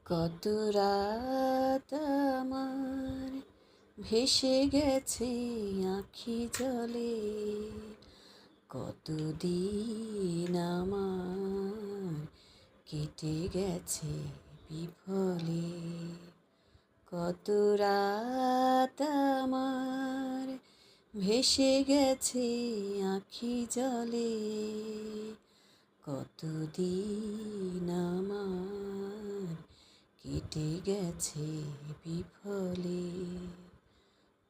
কত রাত আমার ভেসে গেছে আঁখি জলে, কতদিন আমার কেটে গেছে বিফলে। কত রাত আমার ভেসে গেছে আঁখি জলে, কতদিন আমার কেটে গেছে বিফলে।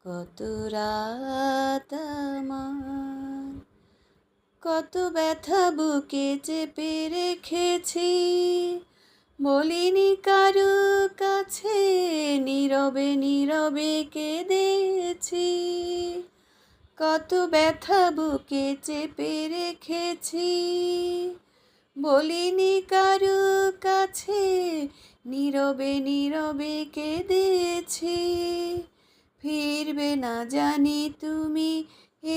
কত রাত আমার, কত ব্যথা বুকে চেপে রেখেছি, বলিনি কারো কাছে, নীরবে নীরবে কেঁদেছি। কত ব্যথা বুকে চেপে রেখেছি, বলিনি কারো কাছে, নীরবে নীরবে কেঁদেছি। ফিরবে না জানি তুমি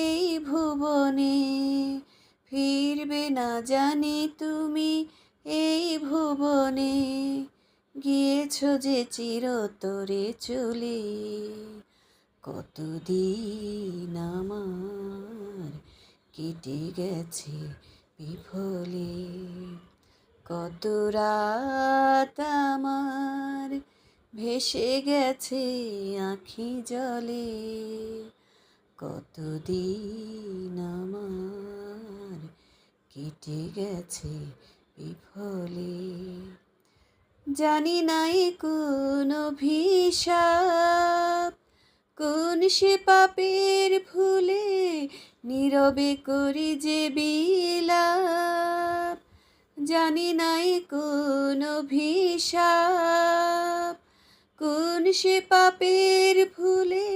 এই ভুবনে, ফিরবে না জানি তুমি এই ভুবনে, গিয়েছ যে চিরতরে চলে। কতদিন আমার কেটে গেছে বিফলে। কত রাত আমার ভেসে গেছে আঁখি জলে, কতদিন আমার কেটে গেছে বিফলে। জানি নাই কোন অভিশাপ, কোন সে পাপের ভুলে, নীরবে করি যে বিলাপ। জানি নাই কোন অভিশাপ, কোন সে পাপের ভুলে,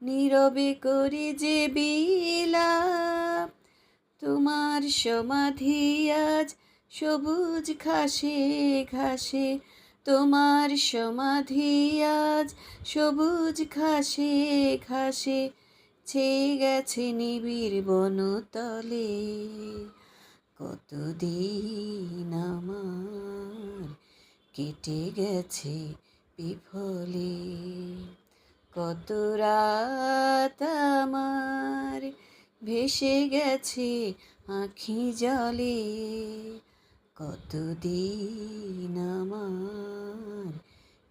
নীরবে করি যে বিলাপ। তোমার সমাধি আজ সবুজ ঘাসে ঘাসে, তোমার সমাধি আজ সবুজ ঘাসে ঘাসে, ছেয়ে গেছে নিবিড় বনতলে। কতদিন আমার কেটে গেছে বিফলে। কত রাত আমার ভেসে গেছে আঁখি জলে, কতদিন আমার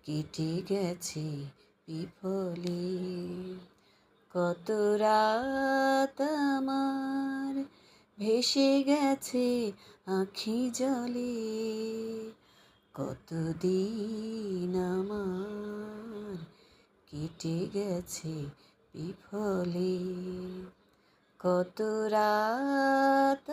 কেটে গেছে বিফলে। কত রাত আমার ভেসে গেছে আঁখি জলে, কতদিন আমার কেটে গেছে বিফলে। কত রাত